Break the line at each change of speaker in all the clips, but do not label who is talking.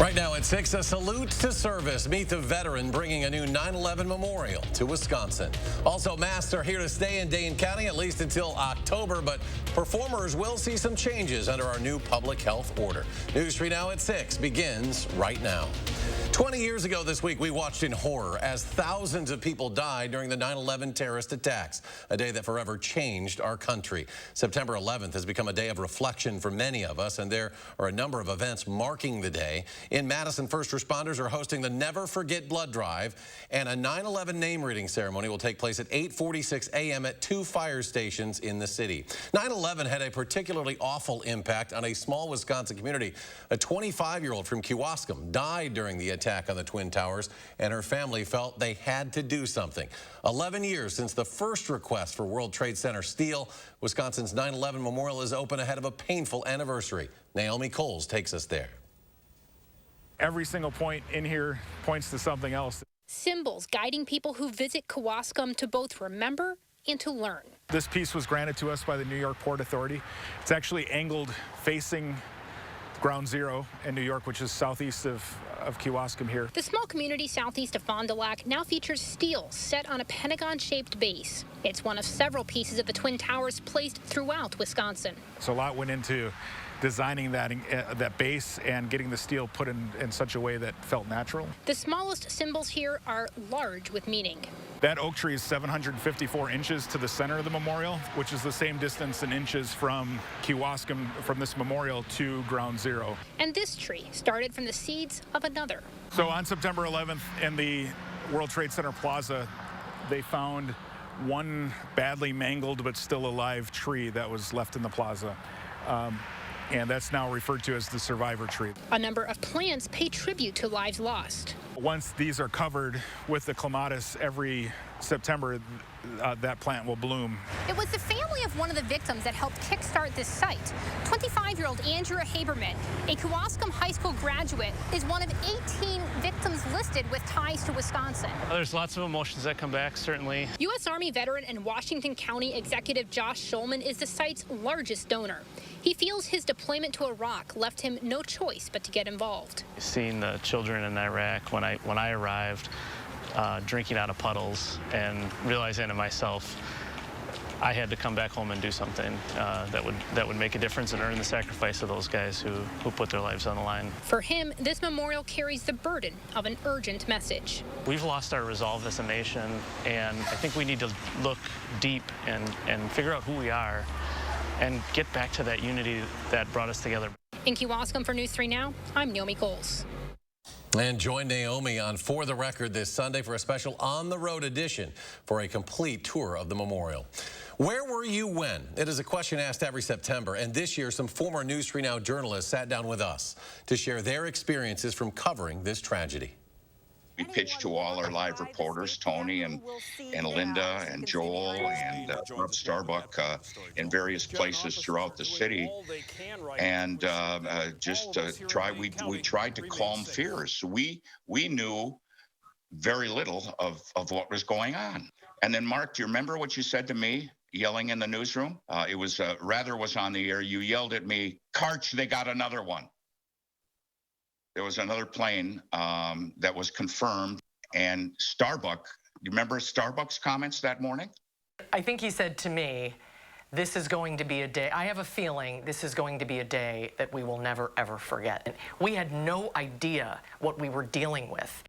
Right now at 6, a salute to service. Meet the veteran bringing a new 9/11 memorial to Wisconsin. Also, masks are here to stay in Dane County at least until October, but performers will see some changes under our new public health order. News 3 Now at 6 begins right now. 20 years ago this week, we watched in horror as thousands of people died during the 9/11 terrorist attacks, a day that forever changed our country. September 11th has become a day of reflection for many of us, and there are a number of events marking the day. In Madison, first responders are hosting the Never Forget Blood Drive, and a 9/11 name reading ceremony will take place at 8:46 a.m. at 2 fire stations in the city. 9/11 had a particularly awful impact on a small Wisconsin community. A 25-year-old from Kewaskum died during the attack on the Twin Towers, and her family felt they had to do something. 11 years since the first request for World Trade Center steel, Wisconsin's 9/11 memorial is open ahead of a painful anniversary. Naomi Coles takes us there.
Every single point in here points to something else.
Symbols guiding people who visit Kewaskum to both remember and to learn.
This piece was granted to us by the New York Port Authority. It's actually angled facing Ground Zero in New York, which is southeast of Kewaskum here.
The small community southeast of Fond du Lac now features steel set on a pentagon-shaped base. It's one of several pieces of the Twin Towers placed throughout Wisconsin.
So a lot went into designing that base and getting the steel put in such a way that felt natural.
The smallest symbols here are large with meaning.
That oak tree is 754 inches to the center of the memorial, which is the same distance in inches from Kewaskum, from this memorial to Ground Zero.
And this tree started from the seeds of another.
So on September 11th in the World Trade Center Plaza, they found one badly mangled but still alive tree that was left in the plaza. And that's now referred to as the survivor tree.
A number of plants pay tribute to lives lost.
Once these are covered with the clematis every September, that plant will bloom.
It was the family of one of the victims that helped kickstart this site. 25-year-old Andrea Haberman, a Kewaskum High School graduate, is one of 18 victims listed with ties to Wisconsin.
There's lots of emotions that come back, certainly.
U.S. Army veteran and Washington County Executive Josh Schulman is the site's largest donor. He feels his deployment to Iraq left him no choice but to get involved.
Seeing the children in Iraq when I arrived, drinking out of puddles, and realizing to myself I had to come back home and do something that would make a difference and earn the sacrifice of those guys who put their lives on the line.
For him, this memorial carries the burden of an urgent message.
We've lost our resolve as a nation, and I think we need to look deep and figure out who we are and get back to that unity that brought us together.
In Kewaskum for News 3 Now, I'm Naomi Coles.
And join Naomi on For the Record this Sunday for a special on-the-road edition for a complete tour of the memorial. Where were you when? It is a question asked every September, and this year some former News 3 Now journalists sat down with us to share their experiences from covering this tragedy.
We pitched to all our live reporters, Tony and Linda and Joel and Rob Starbuck in various places throughout the city, and we tried to calm fears. We knew very little of what was going on. And then, Mark, do you remember what you said to me yelling in the newsroom? It was Rather was on the air. You yelled at me, "Karch, they got another one." There was another plane that was confirmed, and Starbuck, you remember Starbuck's comments that morning?
I think he said to me, this is going to be a day, I have a feeling this is going to be a day that we will never, ever forget. And we had no idea what we were dealing with.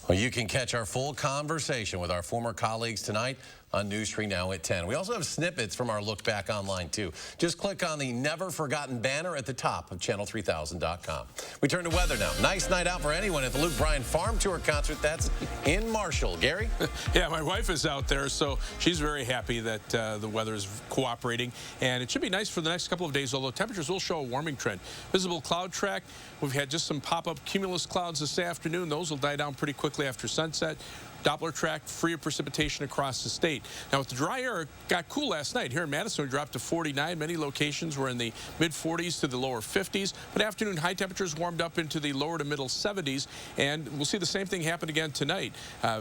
Well, you can catch our full conversation with our former colleagues tonight on News 3 Now at 10. We also have snippets from our Look Back online, too. Just click on the Never Forgotten banner at the top of channel3000.com. We turn to weather now. Nice night out for anyone at the Luke Bryan Farm Tour concert. That's in Marshall. Gary?
Yeah, my wife is out there, so she's very happy that the weather is cooperating. And it should be nice for the next couple of days, although temperatures will show a warming trend. Visible cloud track, we've had just some pop-up cumulus clouds this afternoon. Those will die down pretty quickly after sunset. Doppler track free of precipitation across the state. Now, with the dry air, it got cool last night. Here in Madison, we dropped to 49. Many locations were in the mid-40s to the lower 50s, but afternoon high temperatures warmed up into the lower to middle 70s, and we'll see the same thing happen again tonight.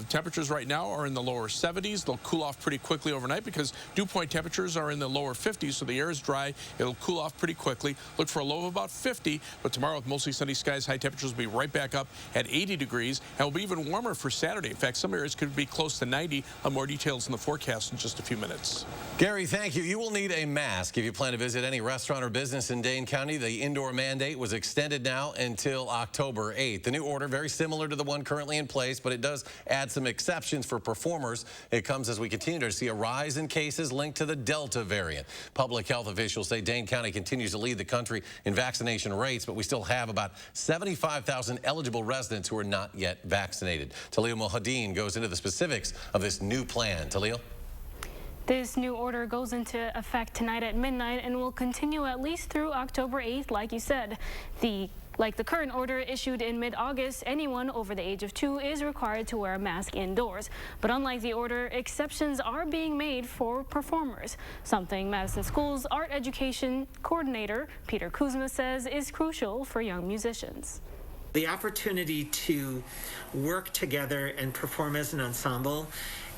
Temperatures right now are in the lower 70s. They'll cool off pretty quickly overnight because dew point temperatures are in the lower 50s, so the air is dry. It'll cool off pretty quickly. Look for a low of about 50, but tomorrow with mostly sunny skies, high temperatures will be right back up at 80 degrees, and will be even warmer for Saturday. In fact, some areas could be close to 90. More details in the forecast in just a few minutes.
Gary, thank you. You will need a mask if you plan to visit any restaurant or business in Dane County. The indoor mandate was extended now until October 8th. The new order, very similar to the one currently in place, but it does add some exceptions for performers. It comes as we continue to see a rise in cases linked to the Delta variant. Public health officials say Dane County continues to lead the country in vaccination rates, but we still have about 75,000 eligible residents who are not yet vaccinated. Talil Mohadeen goes into the specifics of this new plan. Talil?
This new order goes into effect tonight at midnight and will continue at least through October 8th, like you said. Like the current order issued in mid-August, anyone over the age of 2 is required to wear a mask indoors. But unlike the order, exceptions are being made for performers, something Madison School's art education coordinator, Peter Kuzma, says is crucial for young musicians.
The opportunity to work together and perform as an ensemble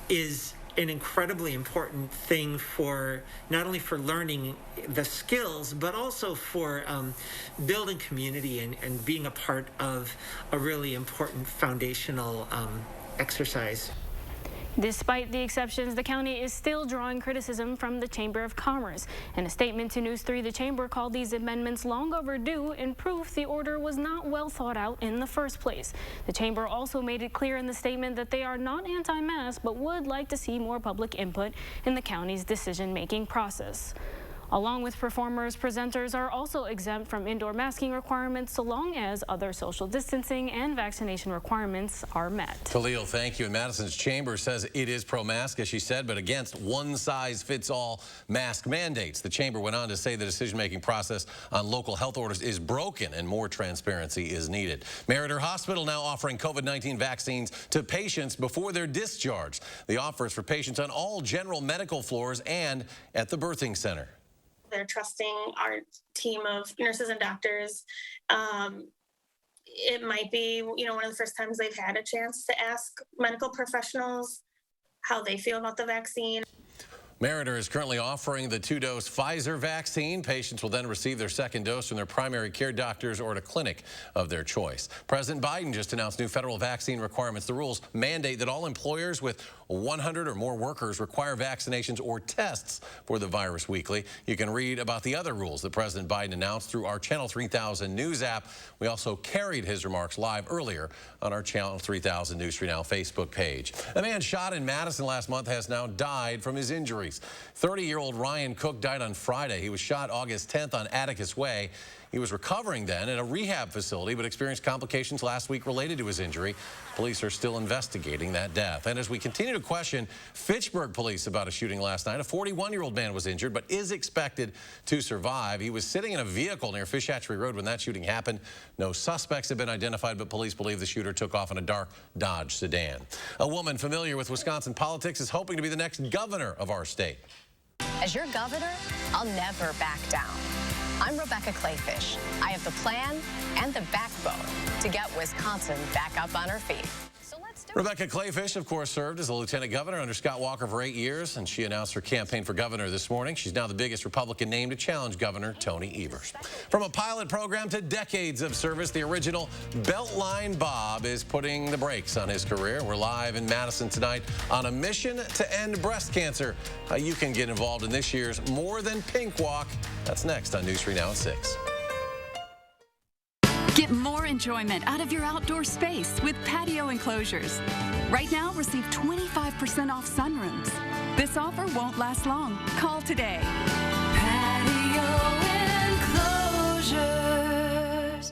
is an incredibly important thing for not only for learning the skills, but also for building community and being a part of a really important foundational exercise.
Despite the exceptions, the county is still drawing criticism from the Chamber of Commerce. In a statement to News 3, the Chamber called these amendments long overdue and proof the order was not well thought out in the first place. The Chamber also made it clear in the statement that they are not anti-mask, but would like to see more public input in the county's decision-making process. Along with performers, presenters are also exempt from indoor masking requirements so long as other social distancing and vaccination requirements are met.
Talil, thank you. And Madison's chamber says it is pro-mask, as she said, but against one-size-fits-all mask mandates. The chamber went on to say the decision-making process on local health orders is broken and more transparency is needed. Meriter Hospital now offering COVID-19 vaccines to patients before they're discharged. The offer is for patients on all general medical floors and at the birthing center.
They're trusting our team of nurses and doctors. It might be, one of the first times they've had a chance to ask medical professionals how they feel about the vaccine.
Meriter is currently offering the 2-dose Pfizer vaccine. Patients will then receive their second dose from their primary care doctors or at a clinic of their choice. President Biden just announced new federal vaccine requirements. The rules mandate that all employers with 100 or more workers require vaccinations or tests for the virus weekly. You can read about the other rules that President Biden announced through our Channel 3000 News app. We also carried his remarks live earlier on our Channel 3000 News 3 Now Facebook page. A man shot in Madison last month has now died from his injuries. 30-year-old Ryan Cook died on Friday. He was shot August 10th on Atticus Way. He was recovering then at a rehab facility, but experienced complications last week related to his injury. Police are still investigating that death. And as we continue to question Fitchburg police about a shooting last night, a 41-year-old man was injured, but is expected to survive. He was sitting in a vehicle near Fish Hatchery Road when that shooting happened. No suspects have been identified, but police believe the shooter took off in a dark Dodge sedan. A woman familiar with Wisconsin politics is hoping to be the next governor of our state.
As your governor, I'll never back down. I'm Rebecca Clayfish. I have the plan and the backbone to get Wisconsin back up on her feet. So let's do it.
Rebecca Clayfish, of course, served as a lieutenant governor under Scott Walker for 8 years, and she announced her campaign for governor this morning. She's now the biggest Republican name to challenge Governor Tony Evers. From a pilot program to decades of service, the original Beltline Bob is putting the brakes on his career. We're live in Madison tonight on a mission to end breast cancer. How you can get involved in this year's More Than Pink Walk. That's next on News 3 Now at 6.
Get more enjoyment out of your outdoor space with patio enclosures. Right now, receive 25% off sunrooms. This offer won't last long. Call today. Patio enclosures.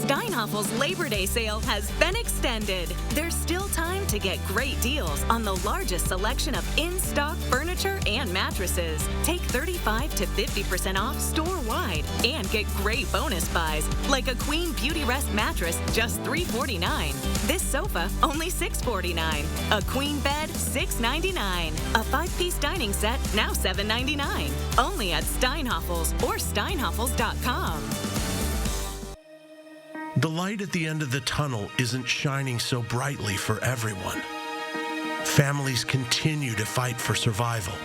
Steinhoff Steinhaffel's Labor Day sale has been extended. There's still time to get great deals on the largest selection of in-stock furniture and mattresses. Take 35 to 50% off store-wide and get great bonus buys like a Queen Beauty Rest mattress, just $349. This sofa, only $649. A queen bed, $699. A 5-piece dining set, now $799. Only at Steinhaffel's or steinhaffels.com.
The light at the end of the tunnel isn't shining so brightly for everyone. Families continue to fight for survival.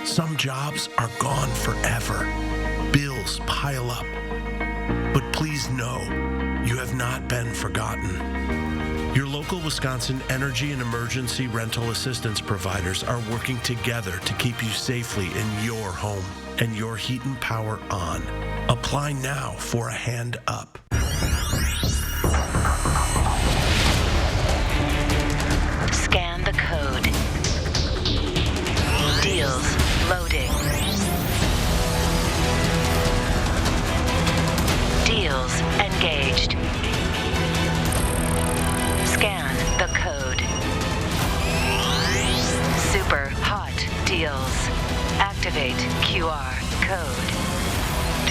Some jobs are gone forever. Bills pile up. But please know, you have not been forgotten. Your local Wisconsin energy and emergency rental assistance providers are working together to keep you safely in your home and your heat and power on. Apply now for a hand up.
Scan the code. Deals loading. Deals engaged. Scan the code. Super hot deals. Activate QR code.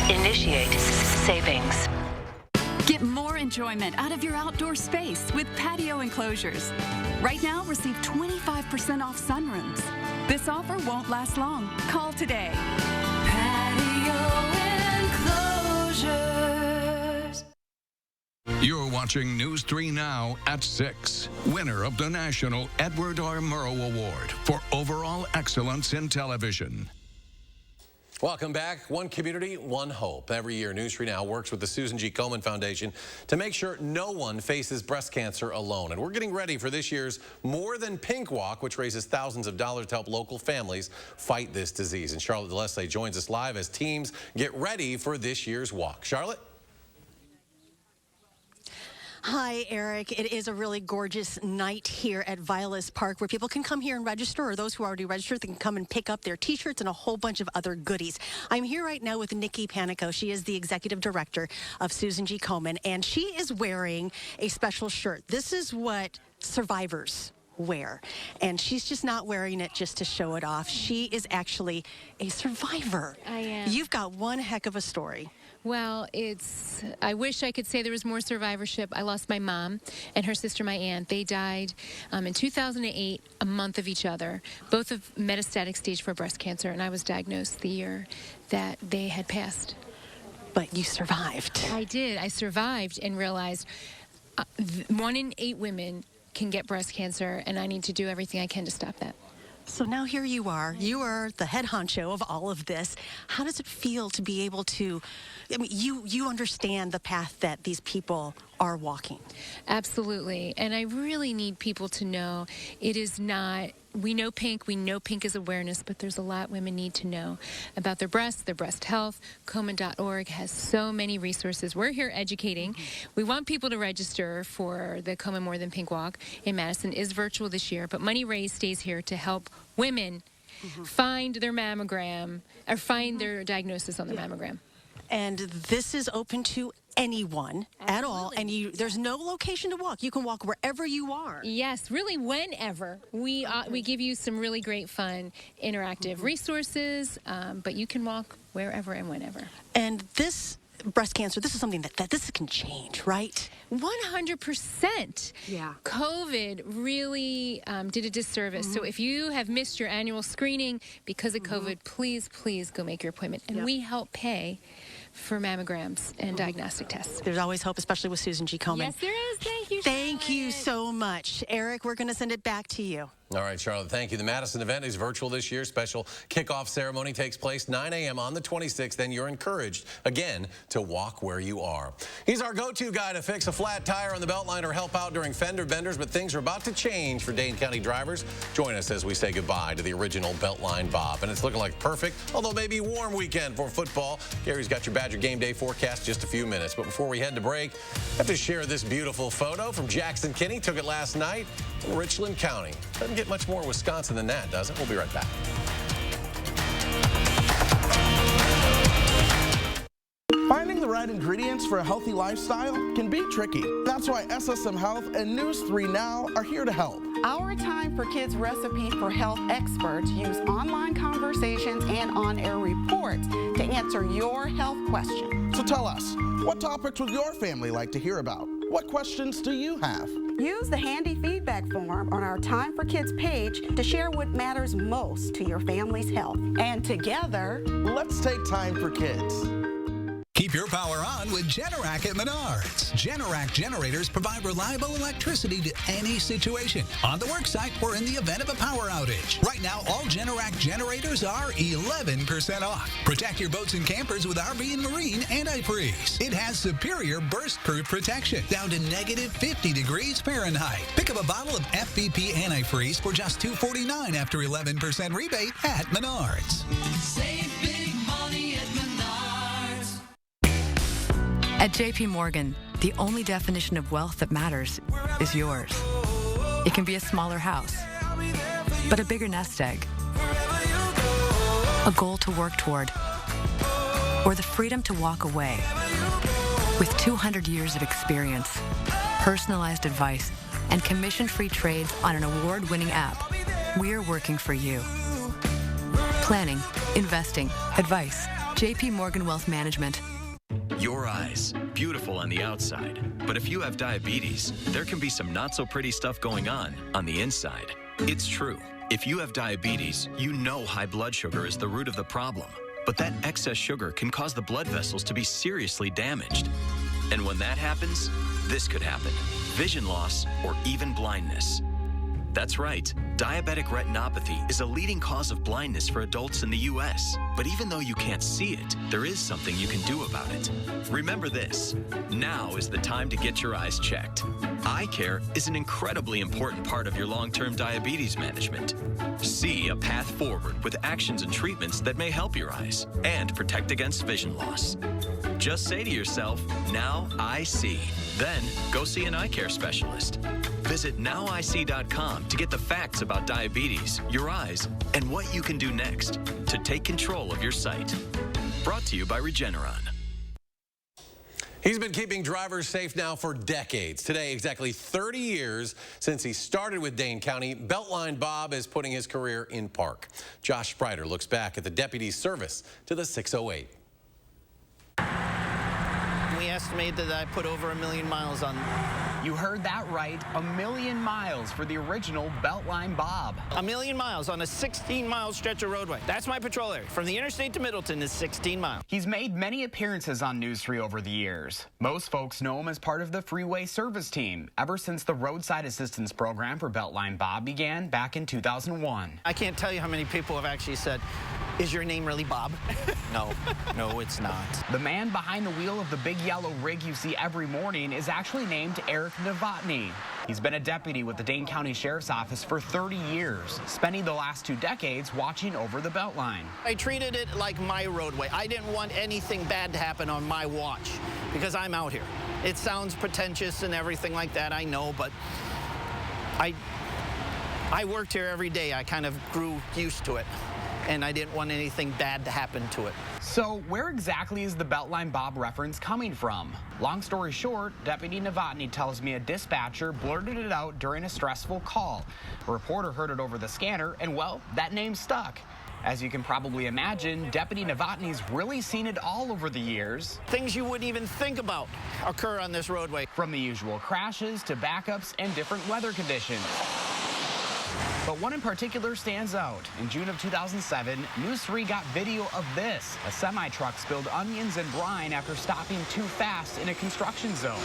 Initiate savings.
Get more enjoyment out of your outdoor space with patio enclosures. Right now, receive 25% off sunrooms. This offer won't last long. Call today.
Patio enclosures. You're watching News 3 Now at 6. Winner of the National Edward R. Murrow Award for Overall Excellence in Television.
Welcome back. One community, one hope. Every year, News 3 Now works with the Susan G. Komen Foundation to make sure no one faces breast cancer alone. And we're getting ready for this year's More Than Pink Walk, which raises thousands of dollars to help local families fight this disease. And Charlotte DeLesle joins us live as teams get ready for this year's walk. Charlotte?
Hi, Eric. It is a really gorgeous night here at Vilas Park where people can come here and register, or those who already registered, they can come and pick up their T-shirts and a whole bunch of other goodies. I'm here right now with Nikki Panico. She is the executive director of Susan G. Komen, and she is wearing a special shirt. This is what survivors wear, and she's just not wearing it just to show it off. She is actually a survivor.
I am.
You've got one heck of a story.
Well, I wish I could say there was more survivorship. I lost my mom and her sister, my aunt. They died in 2008, a month of each other, both of metastatic stage 4 breast cancer, and I was diagnosed the year that they had passed.
But you survived.
I did. I survived and realized 1 in 8 women can get breast cancer, and I need to do everything I can to stop that.
So now here you are. You are the head honcho of all of this. How does it feel to be able to, I mean, you understand the path that these people are walking?
Absolutely. And I really need people to know it is not, we know pink is awareness, but there's a lot women need to know about their breasts, their breast health. Komen.org has so many resources. We're here educating. We want people to register for the Komen More Than Pink Walk in Madison. It is virtual this year, but money raised stays here to help women find their mammogram or find their diagnosis on the mammogram.
And this is open to anyone at all, and there's no location to walk. You can walk wherever you are.
Yes, really whenever. We give you some really great fun interactive resources, but you can walk wherever and whenever.
And this breast cancer, this is something that this can change, right?
100%.
Yeah.
COVID really did a disservice. So if you have missed your annual screening because of COVID, please go make your appointment. And we help pay for mammograms and diagnostic tests.
There's always hope, especially with Susan G. Komen.
Yes, there is. Thank you,
Thank you so much. Eric, we're going to send it back to you.
All right, Charlotte, thank you. The Madison event is virtual this year. Special kickoff ceremony takes place 9 a.m. on the 26th, and you're encouraged, again, to walk where you are. He's our go-to guy to fix a flat tire on the Beltline or help out during fender benders, but things are about to change for Dane County drivers. Join us as we say goodbye to the original Beltline Bob. And it's looking like a perfect, although maybe warm weekend for football. Gary's got your Badger game day forecast just a few minutes. But before we head to break, I have to share this beautiful photo from Jackson Kinney. Took it last night in Richland County. Doesn't get much more Wisconsin than that, does it? We'll be right back.
Finding the right ingredients for a healthy lifestyle can be tricky. That's why SSM Health and News 3 Now are here to help.
Our Time for Kids recipe for health experts use online conversations and on-air reports to answer your health questions.
So tell us, what topics would your family like to hear about? What questions do you have?
Use the handy feedback form on our Time for Kids page to share what matters most to your family's health. And together,
let's take time for kids.
Keep your power on with Generac at Menards. Generac generators provide reliable electricity to any situation, on the work site or in the event of a power outage. Right now, all Generac generators are 11% off. Protect your boats and campers with RV and Marine antifreeze. It has superior burst-proof protection, down to -50 degrees Fahrenheit. Pick up a bottle of FVP antifreeze for just $2.49 after 11% rebate at Menards.
Save big money at Menards.
At JP Morgan, the only definition of wealth that matters is yours. It can be a smaller house, but a bigger nest egg, a goal to work toward, or the freedom to walk away. With 200 years of experience, personalized advice, and commission-free trades on an award-winning app, we're working for you. Planning, investing, advice. JP Morgan Wealth Management.
Your eyes, beautiful on the outside. But if you have diabetes, there can be some not so pretty stuff going on the inside. It's true. If you have diabetes, you know high blood sugar is the root of the problem. But that excess sugar can cause the blood vessels to be seriously damaged. And when that happens, this could happen: vision loss or even blindness. That's right. Diabetic retinopathy is a leading cause of blindness for adults in the U.S. But even though you can't see it, there is something you can do about it. Remember this: now is the time to get your eyes checked. Eye care is an incredibly important part of your long-term diabetes management. See a path forward with actions and treatments that may help your eyes and protect against vision loss. Just say to yourself, "Now I see." Then go see an eye care specialist. Visit nowic.com to get the facts about diabetes, your eyes, and what you can do next to take control of your sight. Brought to you by Regeneron.
He's been keeping drivers safe now for decades. Today, exactly 30 years since he started with Dane County, Beltline Bob is putting his career in park. Josh Sprider looks back at the deputy's service to the 608.
We estimate that I put over 1 million miles on.
You heard that right, 1 million miles for the original Beltline Bob.
1 million miles on a 16-mile stretch of roadway. That's my patrol area. From the interstate to Middleton is 16 miles.
He's made many appearances on News 3 over the years. Most folks know him as part of the freeway service team, ever since the roadside assistance program for Beltline Bob began back in 2001.
I can't tell you how many people have actually said, "Is your name really Bob?" No, it's not.
The man behind the wheel of the big yellow rig you see every morning is actually named Eric Novotny. He's been a deputy with the Dane County Sheriff's Office for 30 years, spending the last 2 decades watching over the Beltline.
I treated it like my roadway. I didn't want anything bad to happen on my watch because I'm out here. It sounds pretentious and everything like that, I know, but I worked here every day. I kind of grew used to it, and I didn't want anything bad to happen to it.
So where exactly is the Beltline Bob reference coming from? Long story short, Deputy Novotny tells me a dispatcher blurted it out during a stressful call. A reporter heard it over the scanner, and well, that name stuck. As you can probably imagine, Deputy Novotny's really seen it all over the years.
Things you wouldn't even think about occur on this roadway.
From the usual crashes to backups and different weather conditions. But one in particular stands out. In June of 2007, News 3 got video of this. A semi-truck spilled onions and brine after stopping too fast in a construction zone.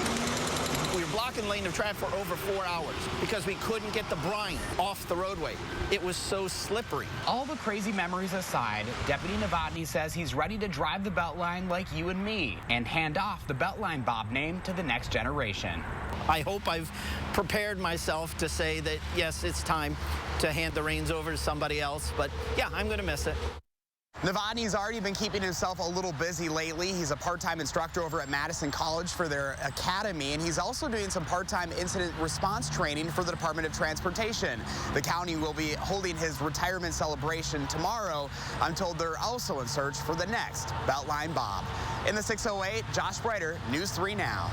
We were blocking lane of traffic for over 4 hours because we couldn't get the brine off the roadway. It was so slippery.
All the crazy memories aside, Deputy Novotny says he's ready to drive the Beltline like you and me and hand off the Beltline Bob name to the next generation.
I hope I've prepared myself to say that, yes, it's time to hand the reins over to somebody else, but yeah, I'm going to miss it.
Novotny's already been keeping himself a little busy lately. He's a part-time instructor over at Madison College for their academy, and he's also doing some part-time incident response training for the Department of Transportation. The county will be holding his retirement celebration tomorrow. I'm told they're also in search for the next Beltline Bob. In the 608, Josh Breiter, News 3 Now.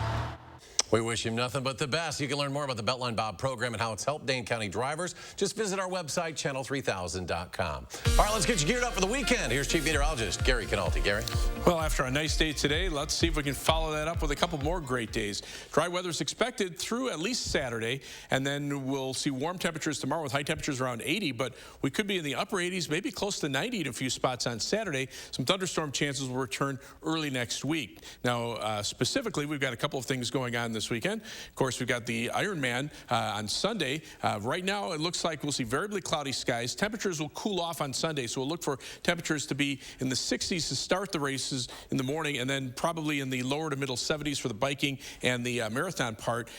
We wish him nothing but the best. You can learn more about the Beltline Bob program and how it's helped Dane County drivers. Just visit our website, channel3000.com. All right, let's get you geared up for the weekend. Here's Chief Meteorologist Gary Canalti. Gary?
Well, after a nice day today, let's see if we can follow that up with a couple more great days. Dry weather is expected through at least Saturday, and then we'll see warm temperatures tomorrow with high temperatures around 80, but we could be in the upper 80s, maybe close to 90 in a few spots on Saturday. Some thunderstorm chances will return early next week. Now, specifically, we've got a couple of things going on this weekend. Of course, we've got the Ironman on Sunday. Right now, it looks like we'll see variably cloudy skies. Temperatures will cool off on Sunday, so we'll look for temperatures to be in the 60s to start the races in the morning, and then probably in the lower to middle 70s for the biking and the marathon part.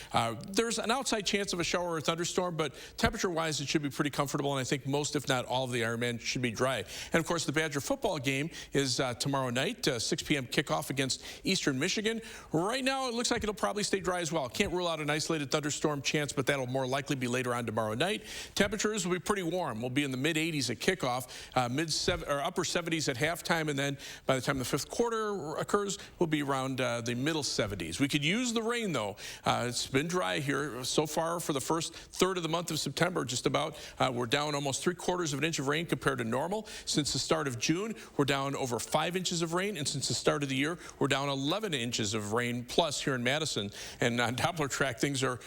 There's an outside chance of a shower or thunderstorm, but temperature-wise, it should be pretty comfortable, and I think most, if not all, of the Ironman should be dry. And, of course, the Badger football game is tomorrow night, 6 p.m. kickoff against Eastern Michigan. Right now, it looks like it'll probably stay dry as well. Can't rule out an isolated thunderstorm chance, but that'll more likely be later on tomorrow night. Temperatures will be pretty warm. We'll be in the mid-80s at kickoff, upper 70s at halftime, and then by the time the fifth quarter occurs, we'll be around the middle 70s. We could use the rain, though. It's been dry here so far for the first third of the month of September, just about. We're down almost 3/4 of an inch of rain compared to normal. Since the start of June, we're down over 5 inches of rain, and since the start of the year, we're down 11 inches of rain plus here in Madison. And on Doppler track, things are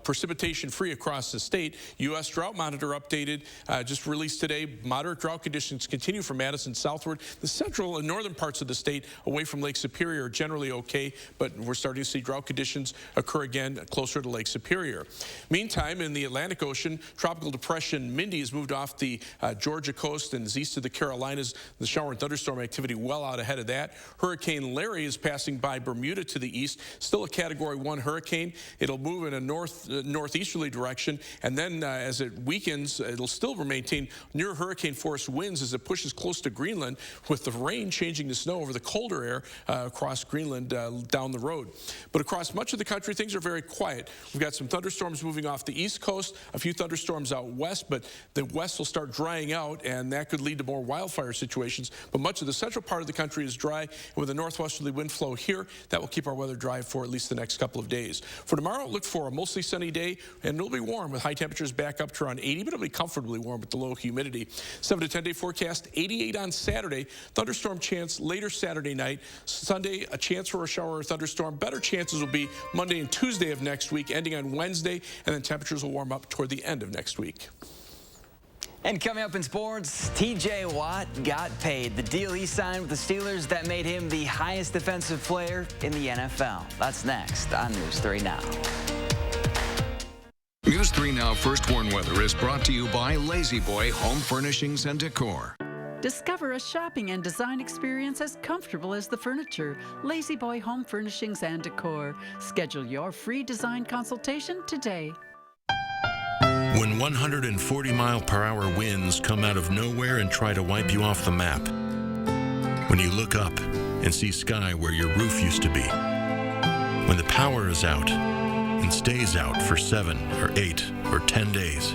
precipitation free across the state. U.S. Drought Monitor updated, just released today. Moderate drought conditions continue from Madison southward. The central and northern parts of the state away from Lake Superior are generally okay, but we're starting to see drought conditions occur again closer to Lake Superior. Meantime, in the Atlantic Ocean, tropical depression Mindy has moved off the Georgia coast and is east of the Carolinas. The shower and thunderstorm activity well out ahead of that. Hurricane Larry is passing by Bermuda to the east, still a Category 1 hurricane. It'll move in a northeasterly direction, and then as it weakens, it'll still maintain near hurricane force winds as it pushes close to Greenland, with the rain changing to snow over the colder air across Greenland down the road. But across much of the country, things are very quiet. We've got some thunderstorms moving off the east coast, a few thunderstorms out west, but the west will start drying out, and that could lead to more wildfire situations. But much of the central part of the country is dry, and with a northwesterly wind flow here, that will keep our weather dry for at least the next couple of days. For tomorrow, look for a mostly sunny day, and it'll be warm with high temperatures back up to around 80, but it'll be comfortably warm with the low humidity. 7 to 10 day forecast, 88 on Saturday. Thunderstorm chance later Saturday night. Sunday, a chance for a shower or thunderstorm. Better chances will be Monday and Tuesday of next week, ending on Wednesday, and then temperatures will warm up toward the end of next week.
And coming up in sports, TJ Watt got paid. The deal he signed with the Steelers that made him the highest defensive player in the NFL. That's next on News 3 Now.
News 3 Now First Warn Weather is brought to you by Lazy Boy Home Furnishings and Decor.
Discover a shopping and design experience as comfortable as the furniture. Lazy Boy Home Furnishings and Decor. Schedule your free design consultation today.
When 140-mile-per-hour winds come out of nowhere and try to wipe you off the map. When you look up and see sky where your roof used to be. When the power is out and stays out for 7 or 8 or 10 days.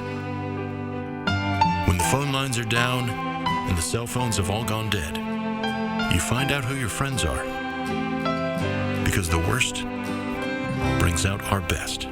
When the phone lines are down and the cell phones have all gone dead, you find out who your friends are. Because the worst brings out our best.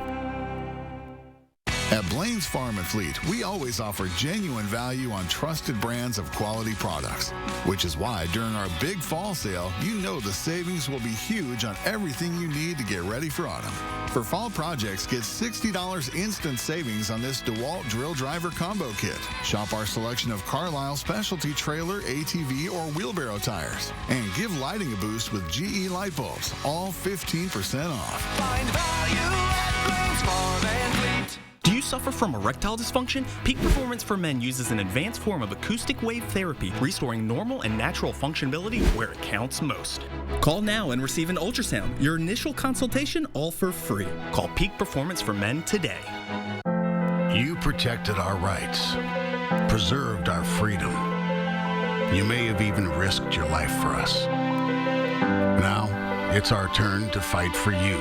At Blaine's Farm and Fleet, we always offer genuine value on trusted brands of quality products, which is why during our big fall sale, you know the savings will be huge on everything you need to get ready for autumn. For fall projects, get $60 instant savings on this DeWalt Drill Driver Combo Kit. Shop our selection of Carlisle specialty trailer, ATV, or wheelbarrow tires. And give lighting a boost with GE light bulbs, all 15% off.
Find value at Blaine's Farm and Fleet.
Do you suffer from erectile dysfunction? Peak Performance for Men uses an advanced form of acoustic wave therapy, restoring normal and natural functionality where it counts most. Call now and receive an ultrasound. Your initial consultation all for free. Call Peak Performance for Men today.
You protected our rights, preserved our freedom. You may have even risked your life for us. Now, it's our turn to fight for you.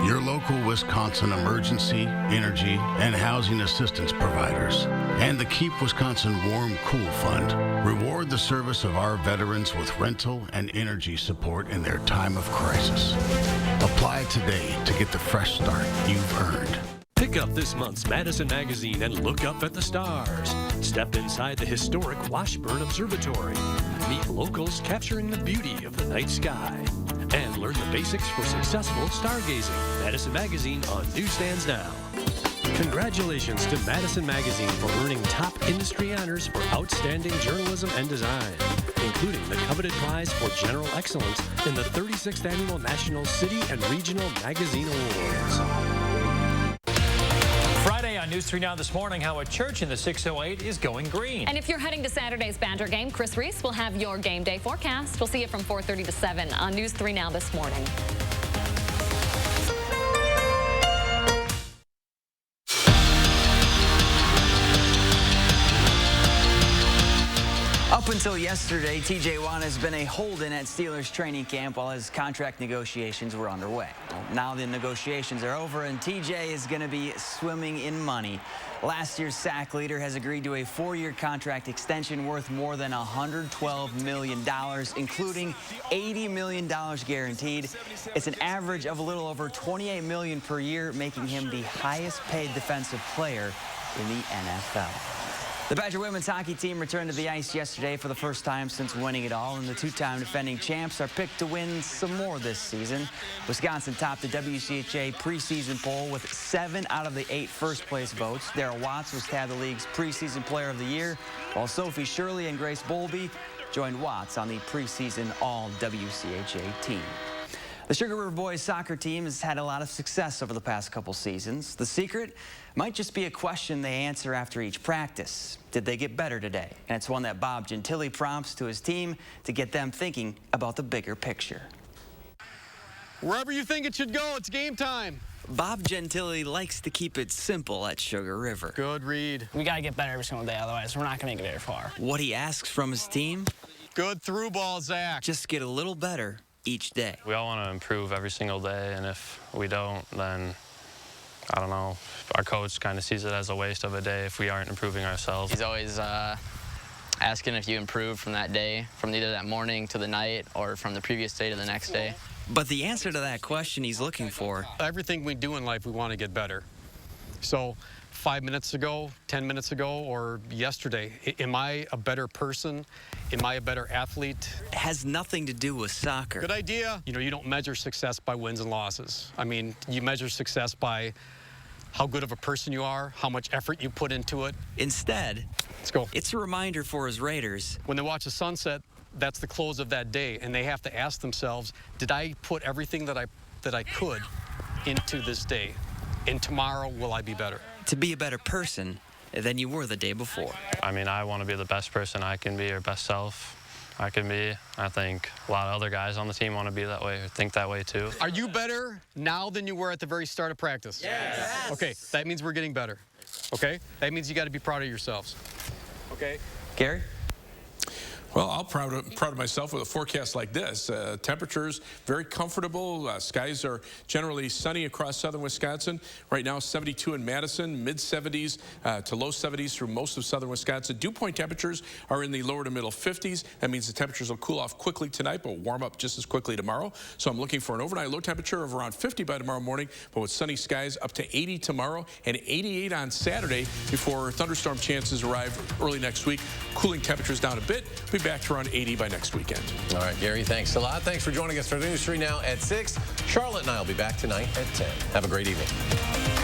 Your local Wisconsin emergency, energy, and housing assistance providers. And the Keep Wisconsin Warm Cool Fund. Reward the service of our veterans with rental and energy support in their time of crisis. Apply today to get the fresh start you've earned.
Pick up this month's Madison magazine and look up at the stars. Step inside the historic Washburn Observatory. Meet locals capturing the beauty of the night sky. And learn the basics for successful stargazing. Madison Magazine on newsstands now. Congratulations to Madison Magazine for earning top industry honors for outstanding journalism and design, including the coveted prize for general excellence in the 36th Annual National City and Regional Magazine Awards.
Friday on News 3 Now this morning, how a church in the 608 is going green.
And if you're heading to Saturday's Badger game, Chris Reese will have your game day forecast. We'll see it from 4:30 to 7 on News 3 Now this morning.
Up until yesterday, TJ Watt has been a hold-in at Steelers training camp while his contract negotiations were underway. Well, now the negotiations are over and TJ is going to be swimming in money. Last year's sack leader has agreed to a 4-year contract extension worth more than $112 million, including $80 million guaranteed. It's an average of a little over $28 million per year, making him the highest paid defensive player in the NFL. The Badger women's hockey team returned to the ice yesterday for the first time since winning it all, and the two-time defending champs are picked to win some more this season. Wisconsin topped the WCHA preseason poll with 7 out of the 8 first-place votes. Darryl Watts was tabbed the league's preseason player of the year, while Sophie Shirley and Grace Bowlby joined Watts on the preseason all-WCHA team. The Sugar River boys soccer team has had a lot of success over the past couple seasons. The secret might just be a question they answer after each practice. Did they get better today? And it's one that Bob Gentili prompts to his team to get them thinking about the bigger picture.
Wherever you think it should go, it's game time.
Bob Gentili likes to keep it simple at Sugar River.
Good read.
We got to get better every single day, otherwise we're not going to make it very far.
What he asks from his team?
Good through ball, Zach.
Just get a little better each day.
We all want to improve every single day, and if we don't, then I don't know. Our coach kind of sees it as a waste of a day if we aren't improving ourselves.
He's always asking if you improved from that day, from either that morning to the night or from the previous day to the next day.
But the answer to that question he's looking for.
Everything we do in life, we want to get better. So 5 minutes ago, 10 minutes ago, or yesterday, am I a better person? Am I a better athlete?
It has nothing to do with soccer.
Good idea. You know, you don't measure success by wins and losses. I mean, you measure success by how good of a person you are, how much effort you put into it.
Instead,
let's go.
It's a reminder for his Raiders.
When they watch the sunset, that's the close of that day, and they have to ask themselves, did I put everything that I could into this day? And tomorrow, will I be better?
To be a better person than you were the day before.
I mean, I want to be the best person I can be, or best self I can be. I think a lot of other guys on the team want to be that way, or think that way too.
Are you better now than you were at the very start of practice?
Yes.
Okay, that means we're getting better. Okay? That means you got to be proud of yourselves. Okay?
Gary?
Well, I'm proud of myself with a forecast like this. Temperatures very comfortable. Skies are generally sunny across southern Wisconsin. Right now, 72 in Madison, mid-70s to low 70s through most of southern Wisconsin. Dew point temperatures are in the lower to middle 50s. That means the temperatures will cool off quickly tonight, but warm up just as quickly tomorrow. So I'm looking for an overnight low temperature of around 50 by tomorrow morning, but with sunny skies up to 80 tomorrow and 88 on Saturday before thunderstorm chances arrive early next week. Cooling temperatures down a bit. We'll be back to around 80 by next weekend.
All right, Gary, thanks a lot. Thanks for joining us for News 3 Now at 6. Charlotte and I will be back tonight at 10. Have a great evening.